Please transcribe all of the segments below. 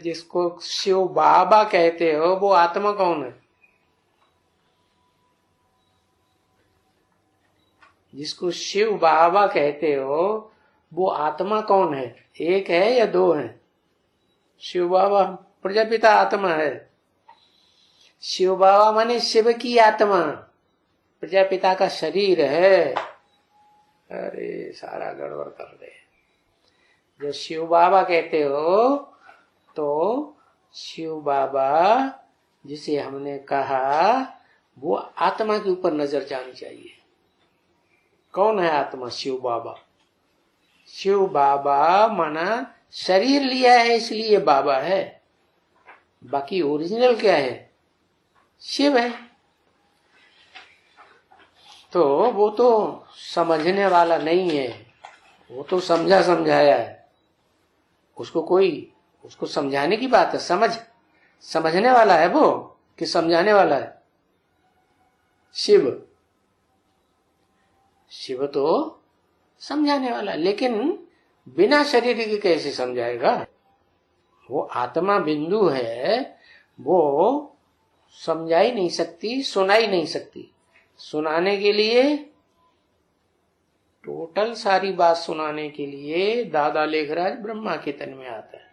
जिसको शिव बाबा कहते हो वो आत्मा कौन है? जिसको शिव बाबा कहते हो वो आत्मा कौन है? एक है या दो है? शिव बाबा प्रजापिता आत्मा है। शिव बाबा माने शिव की आत्मा, प्रजापिता का शरीर है। अरे सारा गड़बड़ कर दे। जो शिव बाबा कहते हो तो शिव बाबा जिसे हमने कहा वो आत्मा के ऊपर नजर जानी चाहिए। कौन है आत्मा? शिव बाबा। शिव बाबा माना शरीर लिया है इसलिए बाबा है, बाकी ओरिजिनल क्या है? शिव है। तो वो तो समझने वाला नहीं है, वो तो समझा समझाया है। उसको समझाने की बात है। समझने वाला है वो कि समझाने वाला है? शिव तो समझाने वाला है, लेकिन बिना शरीर के कैसे समझाएगा? वो आत्मा बिंदु है, वो समझा ही नहीं सकती, सुना ही नहीं सकती। सुनाने के लिए, टोटल सारी बात सुनाने के लिए दादा लेखराज ब्रह्मा के तन में आता है,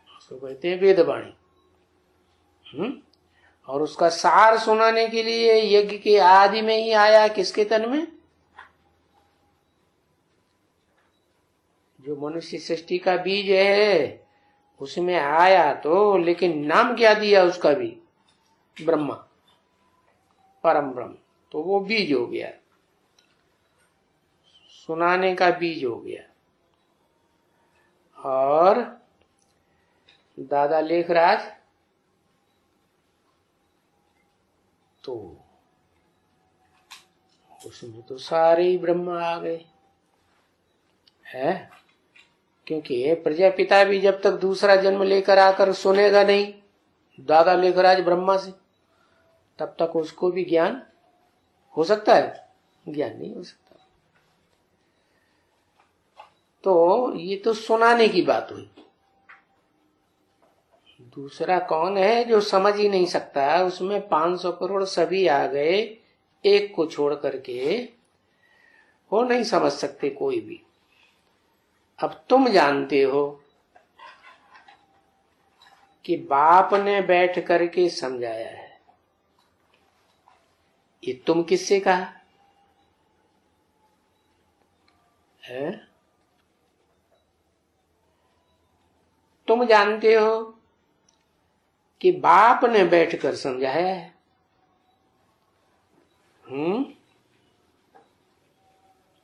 उसको कहते हैं वेदवाणी। और उसका सार सुनाने के लिए यज्ञ के आदि में ही आया, किसके तन में? जो मनुष्य सृष्टि का बीज है उसमें आया तो, लेकिन नाम क्या दिया उसका भी? ब्रह्मा, परम ब्रह्म। तो वो बीज हो गया, सुनाने का बीज हो गया। और दादा लेखराज तो उसमें तो सारे ही ब्रह्मा आ गए है, क्योंकि प्रजापिता भी जब तक दूसरा जन्म लेकर आकर सुनेगा नहीं दादा लेखराज ब्रह्मा से, तब तक उसको भी ज्ञान हो सकता है? ज्ञान नहीं हो सकता। तो ये तो सुनाने की बात हुई। दूसरा कौन है जो समझ ही नहीं सकता? उसमें 500 करोड़ सभी आ गए, एक को छोड़ करके वो नहीं समझ सकते कोई भी। अब तुम जानते हो कि बाप ने बैठ करके समझाया है, ये तुम किससे कहा है? तुम जानते हो कि बाप ने बैठकर समझाया है।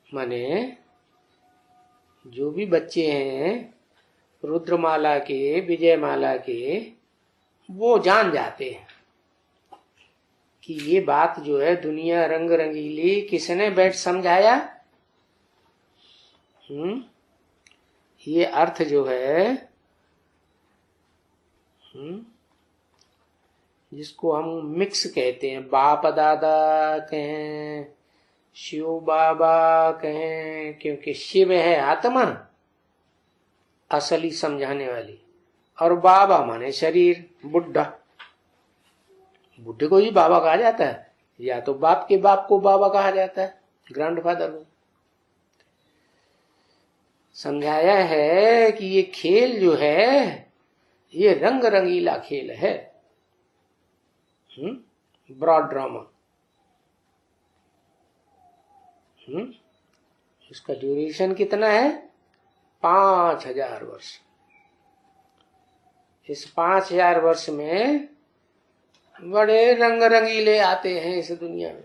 माने जो भी बच्चे हैं रुद्रमाला के, विजयमाला के, वो जान जाते हैं कि ये बात जो है दुनिया रंग रंगीली, किसने बैठ समझाया? ये अर्थ जो है जिसको हम मिक्स कहते हैं, बाप दादा कहें, शिव बाबा कहें, क्योंकि शिव है आत्मा असली समझाने वाली, और बाबा माने शरीर, बुढ़ा। बुढ़े को ही बाबा कहा जाता है, या तो बाप के बाप को बाबा कहा जाता है, ग्रैंडफादर को। समझाया है कि ये खेल जो है ये रंग रंगीला खेल है, ब्रॉड ड्रामा। इसका ड्यूरेशन कितना है? 5000 वर्ष। इस 5000 वर्ष में बड़े रंग रंगीले आते हैं इस दुनिया में।